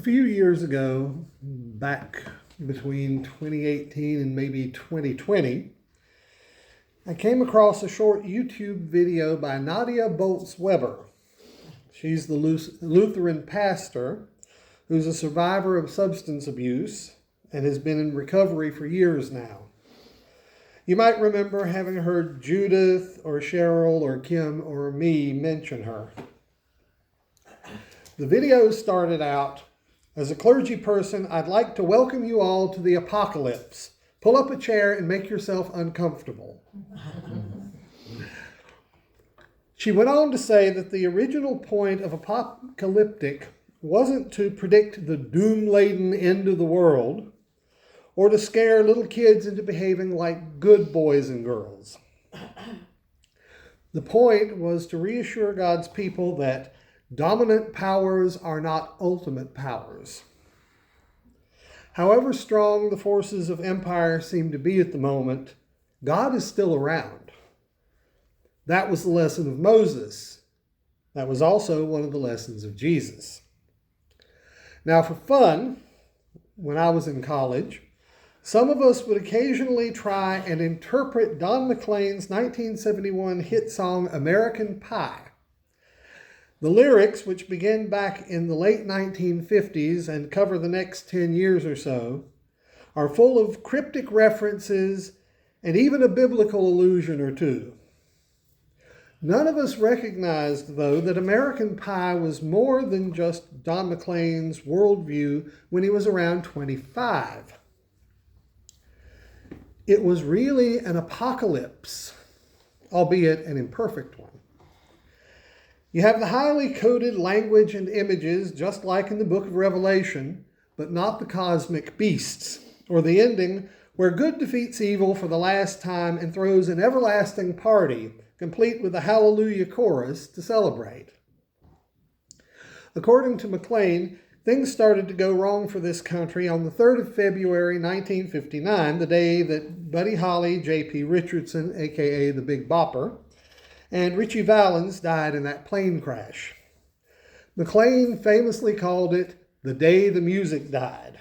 few years ago, back between 2018 and maybe 2020, I came across a short YouTube video by Nadia Bolz Weber. She's the Lutheran pastor who's a survivor of substance abuse and has been in recovery for years now. You might remember having heard Judith or Cheryl or Kim or me mention her. The video started out, "As a clergy person, I'd like to welcome you all to the apocalypse. Pull up a chair and make yourself uncomfortable." She went on to say that the original point of apocalyptic wasn't to predict the doom-laden end of the world or to scare little kids into behaving like good boys and girls. The point was to reassure God's people that dominant powers are not ultimate powers. However strong the forces of empire seem to be at the moment, God is still around. That was the lesson of Moses. That was also one of the lessons of Jesus. Now, for fun, when I was in college, some of us would occasionally try and interpret Don McLean's 1971 hit song, American Pie. The lyrics, which begin back in the late 1950s and cover the next 10 years or so, are full of cryptic references and even a biblical allusion or two. None of us recognized, though, that American Pie was more than just Don McLean's worldview when he was around 25. It was really an apocalypse, albeit an imperfect one. You have the highly coded language and images, just like in the book of Revelation, but not the cosmic beasts, or the ending where good defeats evil for the last time and throws an everlasting party, complete with a hallelujah chorus to celebrate. According to McLean, things started to go wrong for this country on the 3rd of February, 1959, the day that Buddy Holly, J.P. Richardson, a.k.a. the Big Bopper, and Richie Valens died in that plane crash. McLean famously called it the day the music died.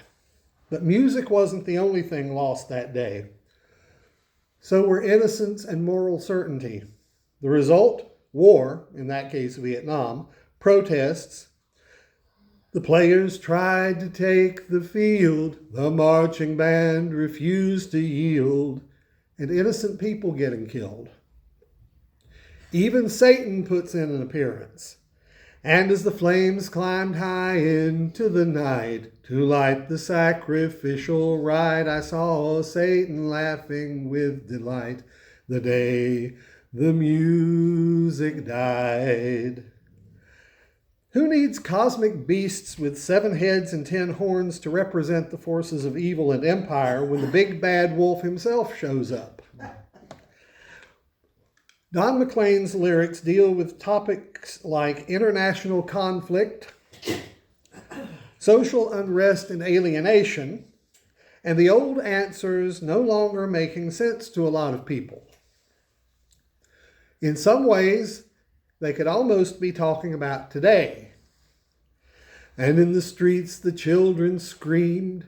But music wasn't the only thing lost that day. So were innocence and moral certainty. The result? War, in that case Vietnam, protests. The players tried to take the field, the marching band refused to yield, and innocent people getting killed. Even Satan puts in an appearance. And as the flames climbed high into the night to light the sacrificial rite, I saw Satan laughing with delight the day the music died. Who needs cosmic beasts with 7 heads and 10 horns to represent the forces of evil and empire when the big bad wolf himself shows up? Don McLean's lyrics deal with topics like international conflict, social unrest and alienation, and the old answers no longer making sense to a lot of people. In some ways, they could almost be talking about today. And in the streets the children screamed,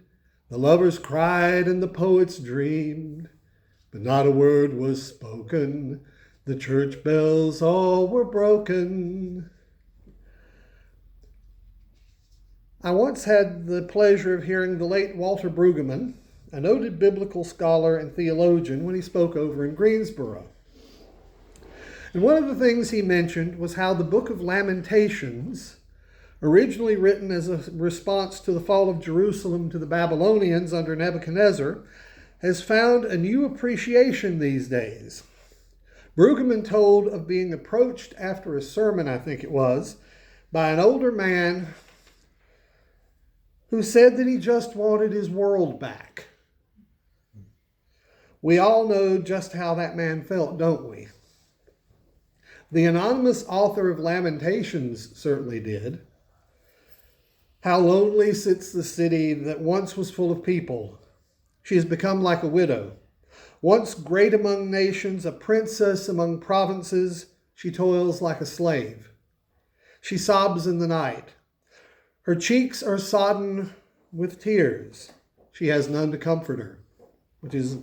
the lovers cried and the poets dreamed, but not a word was spoken. The church bells all were broken. I once had the pleasure of hearing the late Walter Brueggemann, a noted biblical scholar and theologian, when he spoke over in Greensboro. And one of the things he mentioned was how the book of Lamentations, originally written as a response to the fall of Jerusalem to the Babylonians under Nebuchadnezzar, has found a new appreciation these days. Brueggemann told of being approached after a sermon, I think it was, by an older man who said that he just wanted his world back. We all know just how that man felt, don't we? The anonymous author of Lamentations certainly did. How lonely sits the city that once was full of people. She has become like a widow. Once great among nations, a princess among provinces, she toils like a slave. She sobs in the night. Her cheeks are sodden with tears. She has none to comfort her, which is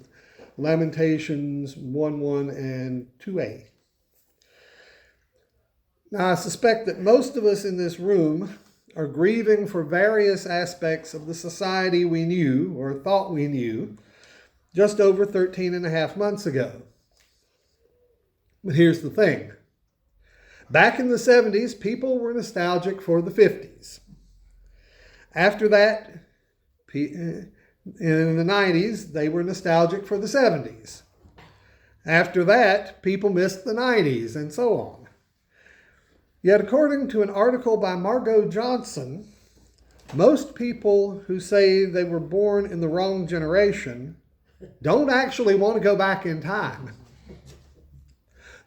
Lamentations 1:1 and 2a. Now, I suspect that most of us in this room are grieving for various aspects of the society we knew or thought we knew just over 13 and a half months ago. But here's the thing. Back in the 70s, people were nostalgic for the 50s. After that, in the 90s, they were nostalgic for the 70s. After that, people missed the 90s, and so on. Yet, according to an article by Margot Johnson, most people who say they were born in the wrong generation don't actually want to go back in time.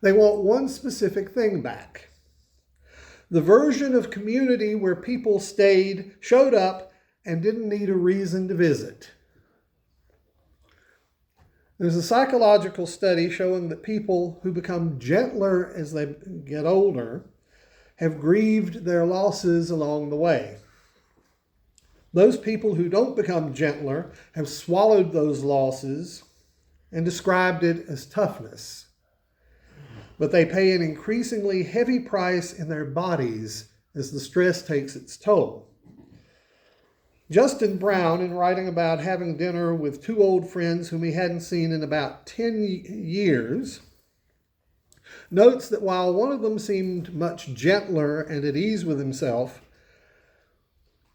They want one specific thing back. The version of community where people stayed, showed up, and didn't need a reason to visit. There's a psychological study showing that people who become gentler as they get older have grieved their losses along the way. Those people who don't become gentler have swallowed those losses and described it as toughness. But they pay an increasingly heavy price in their bodies as the stress takes its toll. Justin Brown, in writing about having dinner with two old friends whom he hadn't seen in about 10 years, notes that while one of them seemed much gentler and at ease with himself,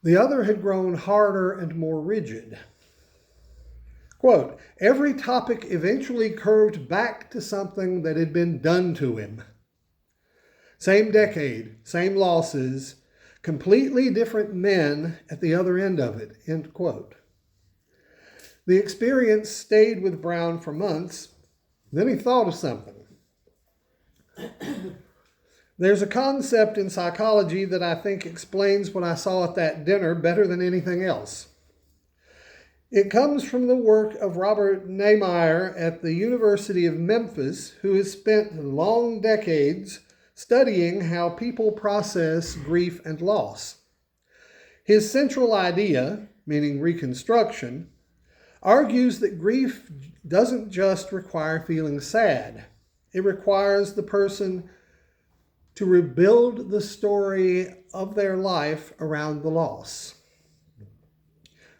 the other had grown harder and more rigid. Quote, every topic eventually curved back to something that had been done to him. Same decade, same losses, completely different men at the other end of it, end quote. The experience stayed with Brown for months. Then he thought of something. There's a concept in psychology that I think explains what I saw at that dinner better than anything else. It comes from the work of Robert Nehmeyer at the University of Memphis, who has spent long decades studying how people process grief and loss. His central idea, meaning reconstruction, argues that grief doesn't just require feeling sad. It requires the person to rebuild the story of their life around the loss.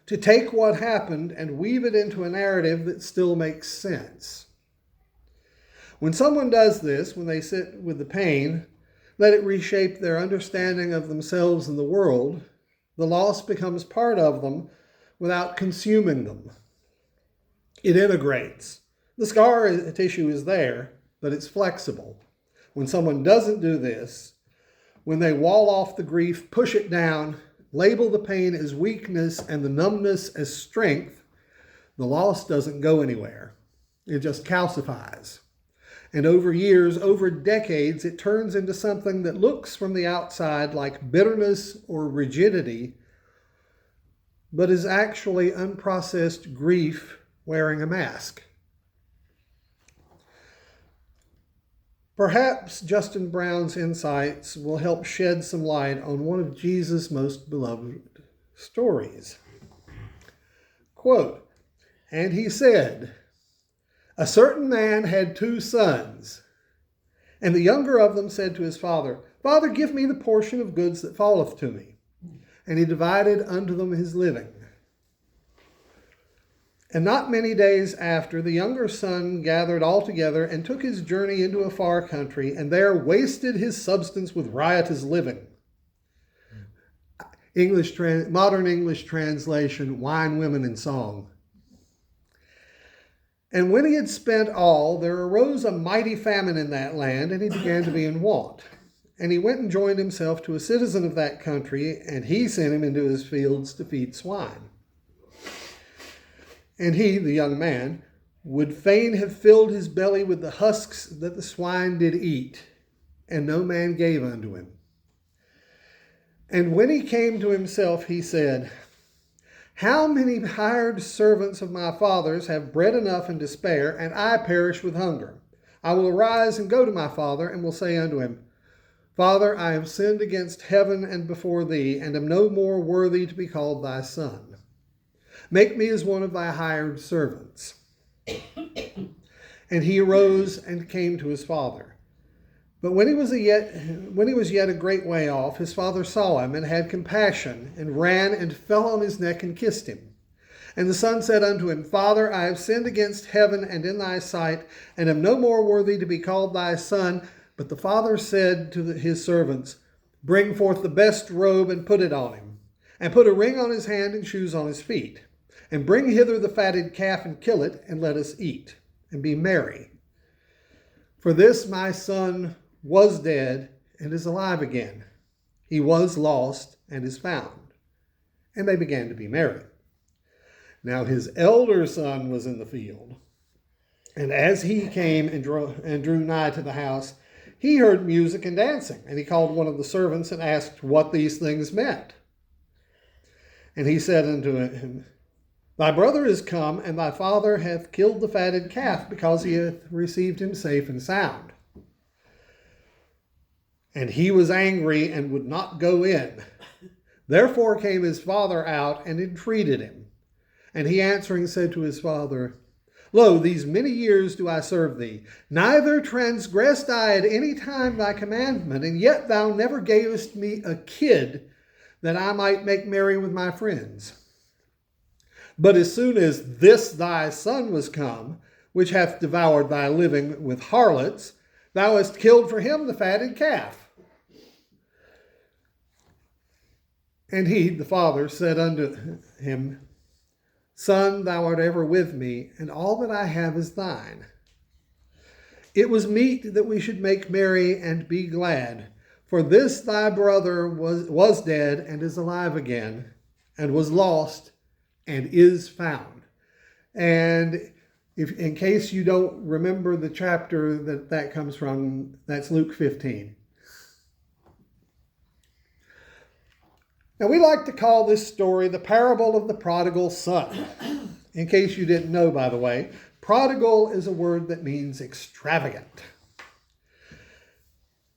To take what happened and weave it into a narrative that still makes sense. When someone does this, when they sit with the pain, let it reshape their understanding of themselves and the world, the loss becomes part of them without consuming them. It integrates. The scar tissue is there, but it's flexible. When someone doesn't do this, when they wall off the grief, push it down, label the pain as weakness and the numbness as strength, the loss doesn't go anywhere. It just calcifies. And over years, over decades, it turns into something that looks from the outside like bitterness or rigidity, but is actually unprocessed grief wearing a mask. Perhaps Justin Brown's insights will help shed some light on one of Jesus' most beloved stories. Quote, and he said, a certain man had 2 sons, and the younger of them said to his father, Father, give me the portion of goods that falleth to me. And he divided unto them his living. And not many days after, the younger son gathered all together and took his journey into a far country, and there wasted his substance with riotous living. Modern English translation, wine, women, and song. And when he had spent all, there arose a mighty famine in that land, and he began to be in want. And he went and joined himself to a citizen of that country, and he sent him into his fields to feed swine. And he, the young man, would fain have filled his belly with the husks that the swine did eat, and no man gave unto him. And when he came to himself, he said, how many hired servants of my father's have bread enough and to spare, and I perish with hunger? I will arise and go to my father, and will say unto him, Father, I have sinned against heaven and before thee, and am no more worthy to be called thy son. Make me as one of thy hired servants. And he arose and came to his father. But when he was yet a great way off, his father saw him and had compassion, and ran and fell on his neck and kissed him. And the son said unto him, Father, I have sinned against heaven and in thy sight, and am no more worthy to be called thy son. But the father said to his servants, Bring forth the best robe and put it on him, and put a ring on his hand and shoes on his feet. And bring hither the fatted calf and kill it, and let us eat, and be merry. For this my son was dead and is alive again. He was lost and is found. And they began to be merry. Now his elder son was in the field. And as he came and drew nigh to the house, he heard music and dancing. And he called one of the servants and asked what these things meant. And he said unto him, Thy brother is come, and thy father hath killed the fatted calf, because he hath received him safe and sound. And he was angry and would not go in. Therefore came his father out and entreated him. And he answering said to his father, Lo, these many years do I serve thee, neither transgressed I at any time thy commandment, and yet thou never gavest me a kid, that I might make merry with my friends. But as soon as this thy son was come, which hath devoured thy living with harlots, thou hast killed for him the fatted calf. And he, the father, said unto him, Son, thou art ever with me, and all that I have is thine. It was meet that we should make merry and be glad. For this thy brother was dead and is alive again, and was lost and is found. And if, in case you don't remember the chapter that comes from, that's Luke 15. Now, we like to call this story the parable of the prodigal son. In case you didn't know, by the way, prodigal is a word that means extravagant.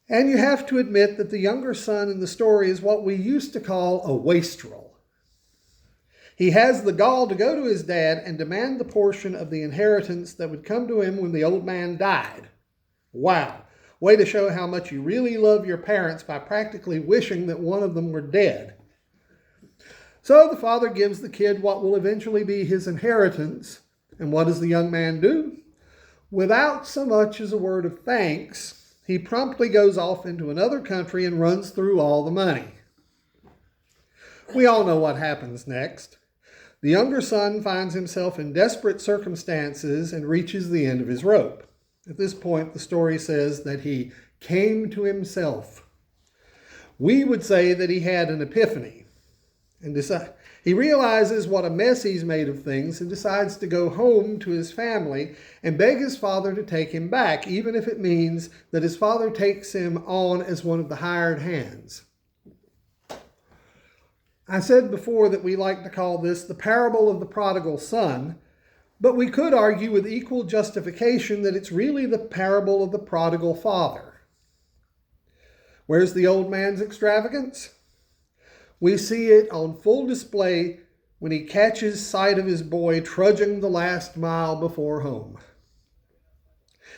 And you have to admit that the younger son in the story is what we used to call a wastrel. He has the gall to go to his dad and demand the portion of the inheritance that would come to him when the old man died. Wow, way to show how much you really love your parents by practically wishing that one of them were dead. So the father gives the kid what will eventually be his inheritance. And what does the young man do? Without so much as a word of thanks, he promptly goes off into another country and runs through all the money. We all know what happens next. The younger son finds himself in desperate circumstances and reaches the end of his rope. At this point, the story says that he came to himself. We would say that he had an epiphany. And he realizes what a mess he's made of things and decides to go home to his family and beg his father to take him back, even if it means that his father takes him on as one of the hired hands. I said before that we like to call this the parable of the prodigal son, but we could argue with equal justification that it's really the parable of the prodigal father. Where's the old man's extravagance? We see it on full display when he catches sight of his boy trudging the last mile before home.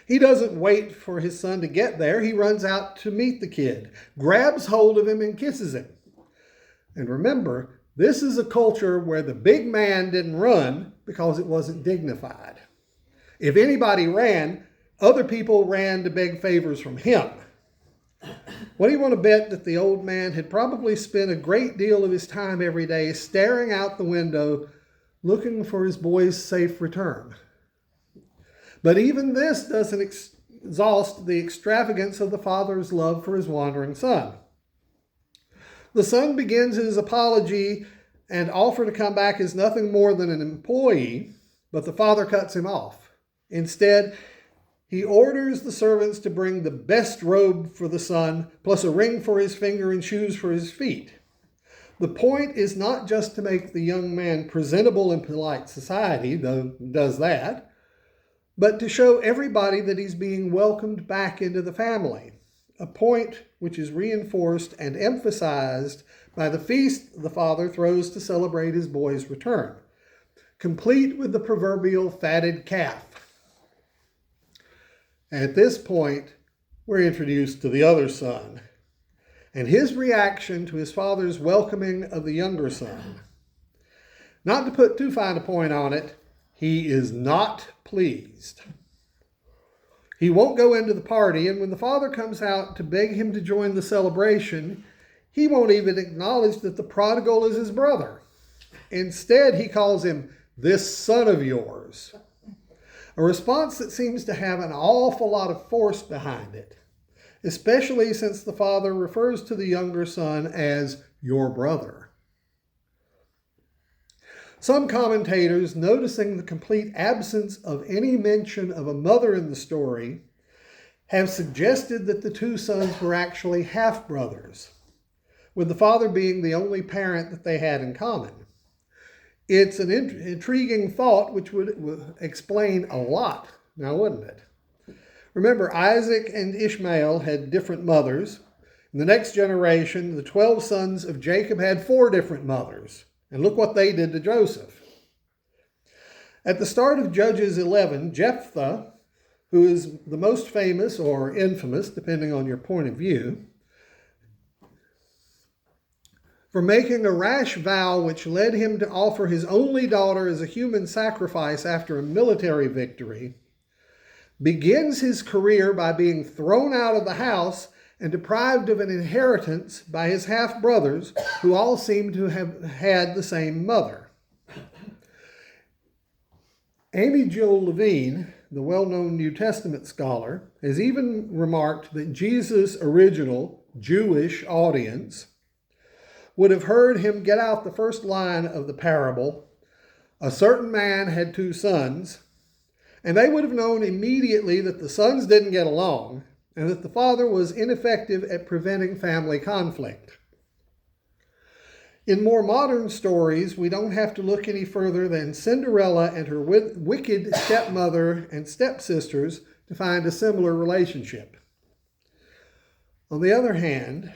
He doesn't wait for his son to get there. He runs out to meet the kid, grabs hold of him, and kisses him. And remember, this is a culture where the big man didn't run because it wasn't dignified. If anybody ran, other people ran to beg favors from him. What do you want to bet that the old man had probably spent a great deal of his time every day staring out the window looking for his boy's safe return? But even this doesn't exhaust the extravagance of the father's love for his wandering son. The son begins his apology and offer to come back as nothing more than an employee, but the father cuts him off. Instead, he orders the servants to bring the best robe for the son, plus a ring for his finger and shoes for his feet. The point is not just to make the young man presentable in polite society, though he does that, but to show everybody that he's being welcomed back into the family. a point which is reinforced and emphasized by the feast the father throws to celebrate his boy's return, complete with the proverbial fatted calf. At this point, we're introduced to the other son and his reaction to his father's welcoming of the younger son. Not to put too fine a point on it, he is not pleased. He won't go into the party, and when the father comes out to beg him to join the celebration, he won't even acknowledge that the prodigal is his brother. Instead, he calls him this son of yours, a response that seems to have an awful lot of force behind it, especially since the father refers to the younger son as your brother. Some commentators, noticing the complete absence of any mention of a mother in the story, have suggested that the two sons were actually half-brothers, with the father being the only parent that they had in common. It's an intriguing thought which would explain a lot, now wouldn't it? Remember, Isaac and Ishmael had different mothers. In the next generation, the 12 sons of Jacob had 4 different mothers. And look what they did to Joseph. At the start of Judges 11, Jephthah, who is the most famous or infamous, depending on your point of view, for making a rash vow which led him to offer his only daughter as a human sacrifice after a military victory, begins his career by being thrown out of the house and deprived of an inheritance by his half-brothers, who all seem to have had the same mother. Amy Jill Levine, the well-known New Testament scholar, has even remarked that Jesus' original Jewish audience would have heard him get out the first line of the parable, "A certain man had 2 sons," and they would have known immediately that the sons didn't get along, and that the father was ineffective at preventing family conflict. In more modern stories, we don't have to look any further than Cinderella and her wicked stepmother and stepsisters to find a similar relationship. On the other hand,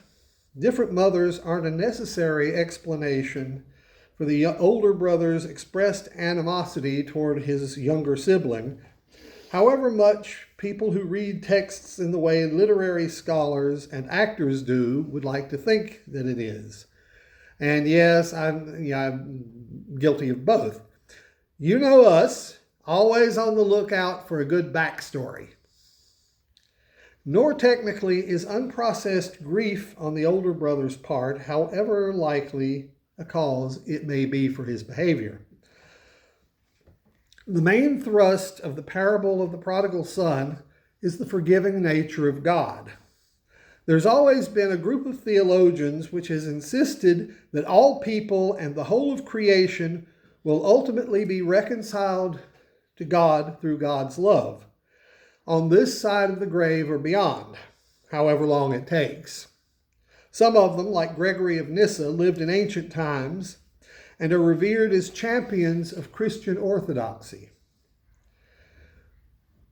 different mothers aren't a necessary explanation for the older brother's expressed animosity toward his younger sibling, however much people who read texts in the way literary scholars and actors do would like to think that it is. And yes, I'm guilty of both. You know us, always on the lookout for a good backstory. Nor technically is unprocessed grief on the older brother's part, however likely a cause it may be for his behavior. The main thrust of the parable of the prodigal son is the forgiving nature of God. There's always been a group of theologians which has insisted that all people and the whole of creation will ultimately be reconciled to God through God's love, on this side of the grave or beyond, however long it takes. Some of them, like Gregory of Nyssa, lived in ancient times and are revered as champions of Christian orthodoxy.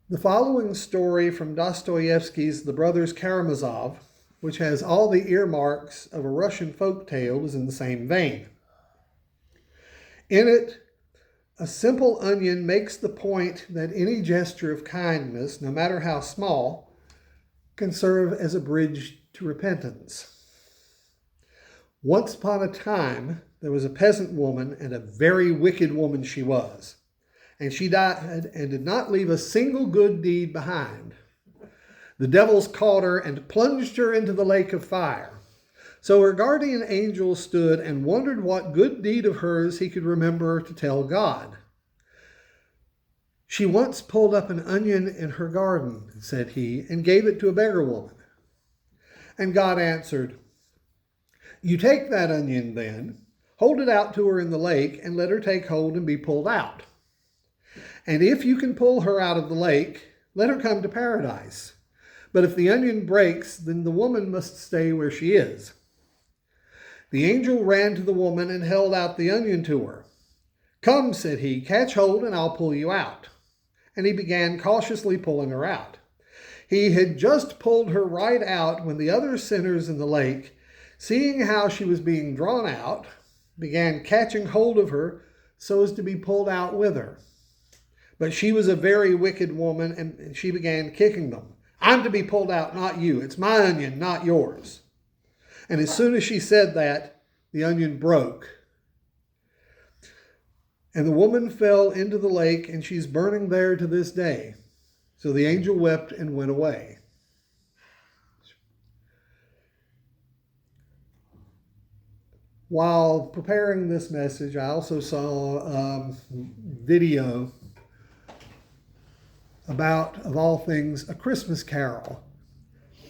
The following story from Dostoevsky's The Brothers Karamazov, which has all the earmarks of a Russian folk tale, is in the same vein. In it, a simple onion makes the point that any gesture of kindness, no matter how small, can serve as a bridge to repentance. Once upon a time, there was a peasant woman, and a very wicked woman she was. And she died and did not leave a single good deed behind. The devils caught her and plunged her into the lake of fire. So her guardian angel stood and wondered what good deed of hers he could remember to tell God. "She once pulled up an onion in her garden," said he, "and gave it to a beggar woman." And God answered, "You take that onion then, hold it out to her in the lake, and let her take hold and be pulled out. And if you can pull her out of the lake, let her come to paradise. But if the onion breaks, then the woman must stay where she is." The angel ran to the woman and held out the onion to her. "Come," said he, "catch hold and I'll pull you out." And he began cautiously pulling her out. He had just pulled her right out when the other sinners in the lake, seeing how she was being drawn out, began catching hold of her so as to be pulled out with her. But she was a very wicked woman, and she began kicking them. I'm to be pulled out, not you. It's my onion, not yours. And as soon as she said that, the onion broke. And the woman fell into the lake, and she's burning there to this day. So the angel wept and went away. While preparing this message, I also saw a video about, of all things, A Christmas Carol,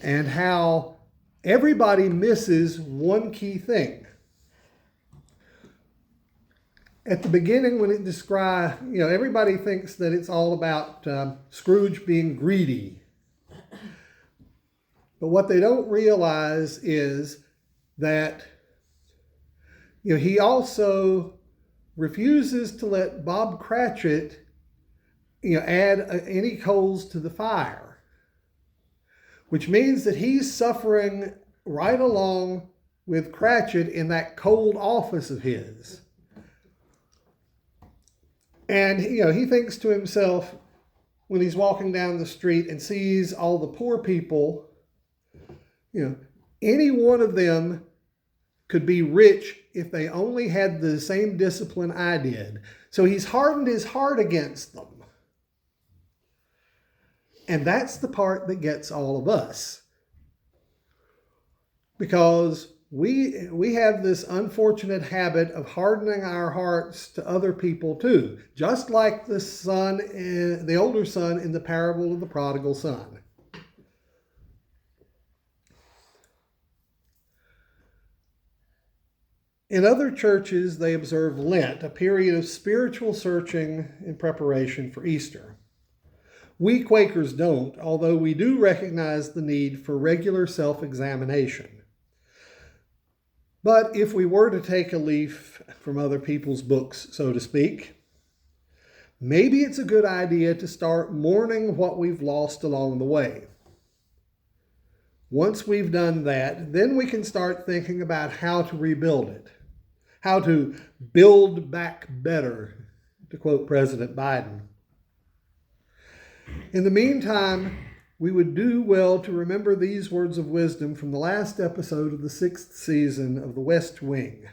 and how everybody misses one key thing. At the beginning, when it describes, everybody thinks that it's all about Scrooge being greedy. But what they don't realize is that, he also refuses to let Bob Cratchit, add any coals to the fire, which means that he's suffering right along with Cratchit in that cold office of his. And, he thinks to himself when he's walking down the street and sees all the poor people, any one of them could be rich if they only had the same discipline I did. So he's hardened his heart against them. And that's the part that gets all of us. Because we have this unfortunate habit of hardening our hearts to other people too. Just like the older son in the parable of the prodigal son. In other churches, they observe Lent, a period of spiritual searching in preparation for Easter. We Quakers don't, although we do recognize the need for regular self-examination. But if we were to take a leaf from other people's books, so to speak, maybe it's a good idea to start mourning what we've lost along the way. Once we've done that, then we can start thinking about how to rebuild it, how to build back better, to quote President Biden. In the meantime, we would do well to remember these words of wisdom from the last episode of the 6th season of The West Wing.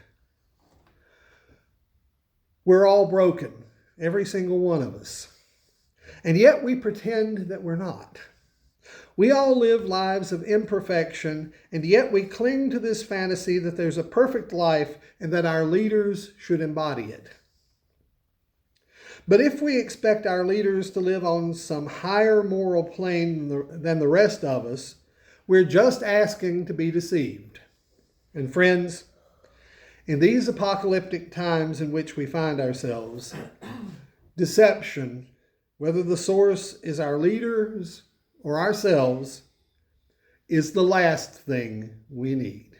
We're all broken, every single one of us. And yet we pretend that we're not. We all live lives of imperfection, and yet we cling to this fantasy that there's a perfect life and that our leaders should embody it. But if we expect our leaders to live on some higher moral plane than the rest of us, we're just asking to be deceived. And friends, in these apocalyptic times in which we find ourselves, deception, whether the source is our leaders or ourselves, is the last thing we need.